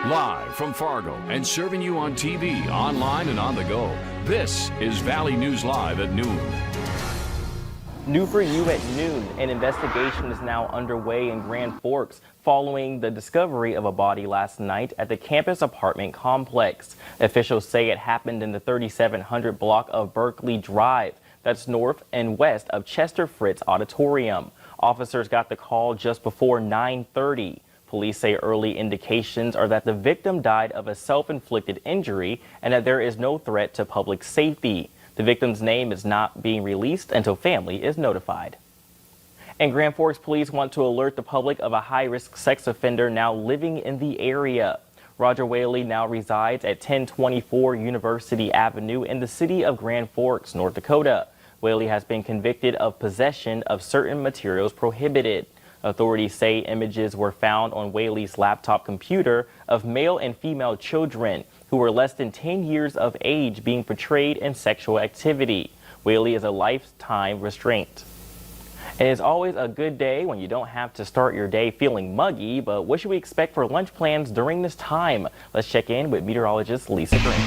Live from Fargo and serving you on TV, online, and on the go. This is Valley News Live at noon. New for you at noon. An investigation is now underway in Grand Forks following the discovery of a body last night at the campus apartment complex. Officials say it happened in the 3700 block of Berkeley Drive. That's north and west of Chester Fritz Auditorium. Officers got the call just before 9:30. Police say early indications are that the victim died of a self-inflicted injury and that there is no threat to public safety. The victim's name is not being released until family is notified. And Grand Forks police want to alert the public of a high-risk sex offender now living in the area. Roger Whaley now resides at 1024 University Avenue in the city of Grand Forks, North Dakota. Whaley has been convicted of possession of certain materials prohibited. Authorities say images were found on Whaley's laptop computer of male and female children who were less than 10 years of age being portrayed in sexual activity. Whaley is a lifetime restraint. It is always a good day when you don't have to start your day feeling muggy, but what should we expect for lunch plans during this time? Let's check in with meteorologist Lisa Green.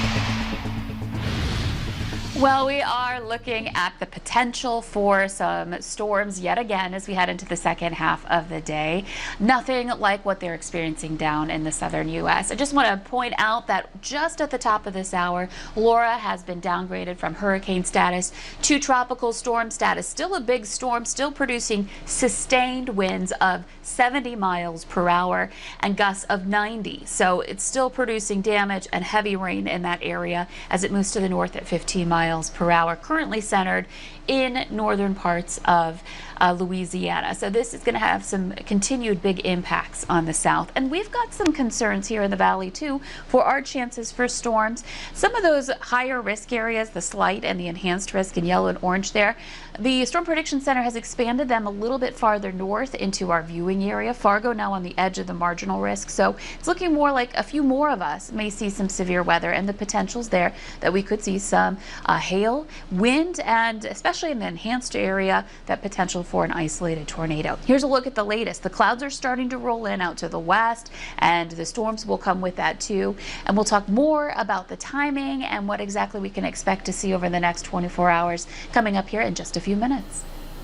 Well, we are looking at the potential for some storms yet again as we head into the second half of the day. Nothing like what they're experiencing down in the southern U.S. I just want to point out that just at the top of this hour, Laura has been downgraded from hurricane status to tropical storm status. Still a big storm, still producing sustained winds of 70 miles per hour and gusts of 90. So it's still producing damage and heavy rain in that area as it moves to the north at 15 miles per hour, currently centered in northern parts of Louisiana. So this is going to have some continued big impacts on the south. And we've got some concerns here in the valley too for our chances for storms. Some of those higher risk areas, the slight and the enhanced risk in yellow and orange there, the Storm Prediction Center has expanded them a little bit farther north into our viewing area. Fargo now on the edge of the marginal risk. So it's looking more like a few more of us may see some severe weather, and the potential's there that we could see some hail, wind, and especially in the enhanced area, that potential for an isolated tornado. Here's a look at the latest. The clouds are starting to roll in out to the west, and the storms will come with that too. And we'll talk more about the timing and what exactly we can expect to see over the next 24 hours coming up here in just a few minutes.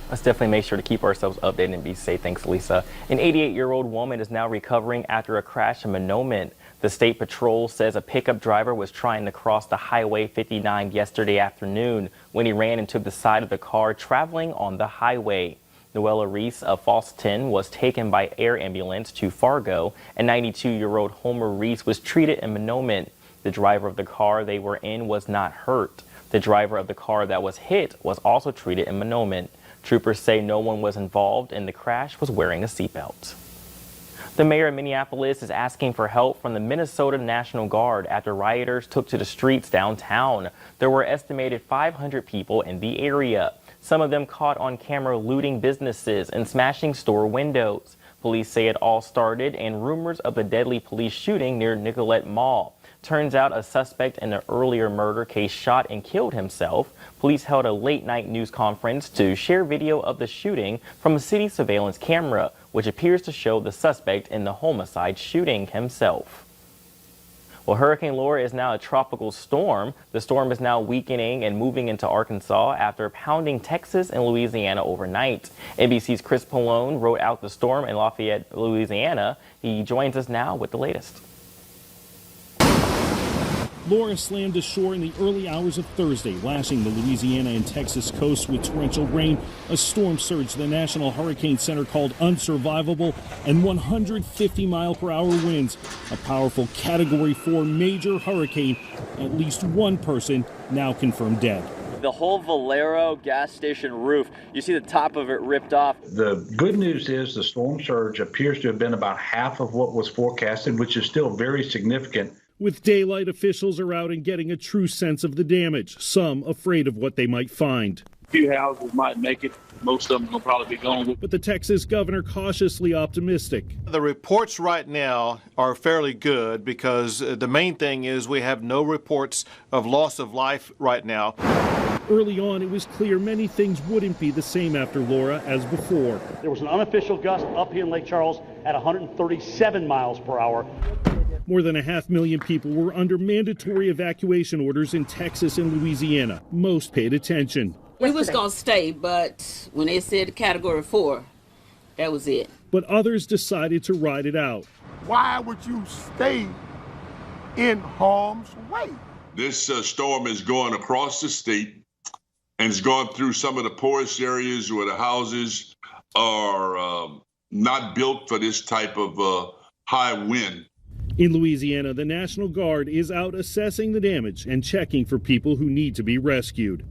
Let's definitely make sure to keep ourselves updated and be safe. Thanks, Lisa. An 88-year-old woman is now recovering after a crash in Mahnomen. The State Patrol says a pickup driver was trying to cross the Highway 59 yesterday afternoon when he ran into the side of the car traveling on the highway. Noella Reese of Falston was taken by air ambulance to Fargo, and 92-year-old Homer Reese was treated in Mahnomen. The driver of the car they were in was not hurt. The driver of the car that was hit was also treated in Mahnomen. Troopers say no one was involved and the crash was wearing a seatbelt. The mayor of Minneapolis is asking for help from the Minnesota National Guard after rioters took to the streets downtown. There were estimated 500 people in the area. Some of them caught on camera looting businesses and smashing store windows. Police say it all started in rumors of the deadly police shooting near Nicollet Mall. Turns out a suspect in an earlier murder case shot and killed himself. Police held a late-night news conference to share video of the shooting from a city surveillance camera, which appears to show the suspect in the homicide shooting himself. Well, Hurricane Laura is now a tropical storm. The storm is now weakening and moving into Arkansas after pounding Texas and Louisiana overnight. NBC's Chris Pallone wrote out the storm in Lafayette, Louisiana. He joins us now with the latest. Laura slammed ashore in the early hours of Thursday, lashing the Louisiana and Texas coast with torrential rain. A storm surge the National Hurricane Center called unsurvivable, and 150-mile-per-hour winds. A powerful Category 4 major hurricane. At least one person now confirmed dead. The whole Valero gas station roof, you see the top of it ripped off. The good news is the storm surge appears to have been about half of what was forecasted, which is still very significant. With daylight, officials are out and getting a true sense of the damage, some afraid of what they might find. A few houses might make it. Most of them will probably be gone. But the Texas governor cautiously optimistic. The reports right now are fairly good because the main thing is we have no reports of loss of life right now. Early on, it was clear many things wouldn't be the same after Laura as before. There was an unofficial gust up here in Lake Charles at 137 miles per hour. More than 500,000 people were under mandatory evacuation orders in Texas and Louisiana. Most paid attention. We was going to stay, but when they said Category 4, that was it. But others decided to ride it out. Why would you stay in harm's way? This storm is going across the state and it's gone through some of the poorest areas where the houses are not built for this type of high wind. In Louisiana, the National Guard is out assessing the damage and checking for people who need to be rescued.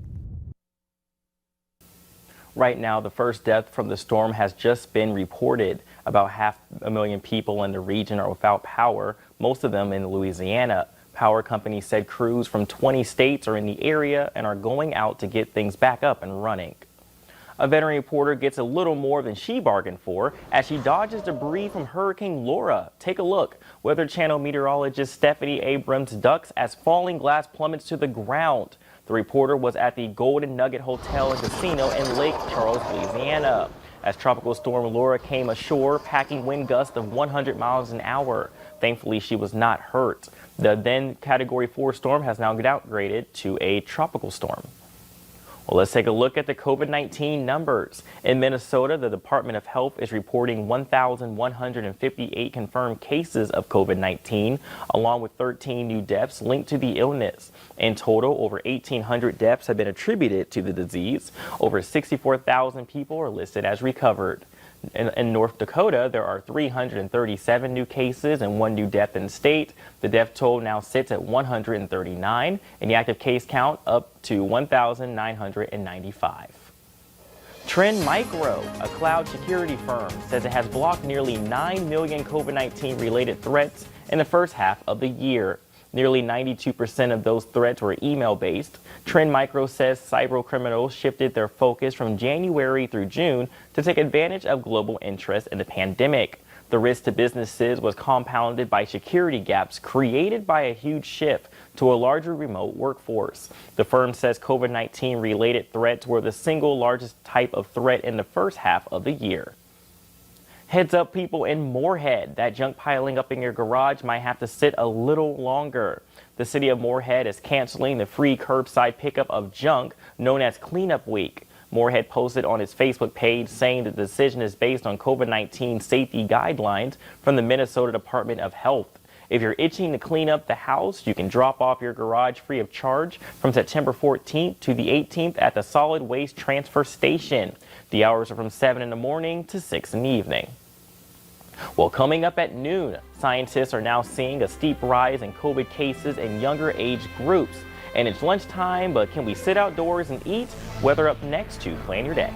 Right now, the first death from the storm has just been reported. About 500,000 people in the region are without power, most of them in Louisiana. Power companies said crews from 20 states are in the area and are going out to get things back up and running. A veteran reporter gets a little more than she bargained for as she dodges debris from Hurricane Laura. Take a look. Weather Channel meteorologist Stephanie Abrams ducks as falling glass plummets to the ground. The reporter was at the Golden Nugget Hotel and Casino in Lake Charles, Louisiana, as Tropical Storm Laura came ashore, packing wind gusts of 100 miles an hour. Thankfully, she was not hurt. The then Category 4 storm has now been downgraded to a tropical storm. Well, let's take a look at the COVID-19 numbers. In Minnesota, the Department of Health is reporting 1,158 confirmed cases of COVID-19, along with 13 new deaths linked to the illness. In total, over 1,800 deaths have been attributed to the disease. Over 64,000 people are listed as recovered. In North Dakota, there are 337 new cases and 1 new death in the state. The death toll now sits at 139, and the active case count up to 1,995. Trend Micro, a cloud security firm, says it has blocked nearly 9 million COVID-19 related threats in the first half of the year. Nearly 92% of those threats were email-based. Trend Micro says cyber criminals shifted their focus from January through June to take advantage of global interest in the pandemic. The risk to businesses was compounded by security gaps created by a huge shift to a larger remote workforce. The firm says COVID-19 related threats were the single largest type of threat in the first half of the year. Heads up, people in Moorhead, that junk piling up in your garage might have to sit a little longer. The city of Moorhead is canceling the free curbside pickup of junk known as Cleanup Week. Moorhead posted on its Facebook page saying the decision is based on COVID-19 safety guidelines from the Minnesota Department of Health. If you're itching to clean up the house, you can drop off your garage free of charge from September 14th to the 18th at the Solid Waste Transfer Station. The hours are from 7 in the morning to 6 in the evening. Well, coming up at noon, scientists are now seeing a steep rise in COVID cases in younger age groups. And it's lunchtime, but can we sit outdoors and eat? Weather up next to Plan Your Day.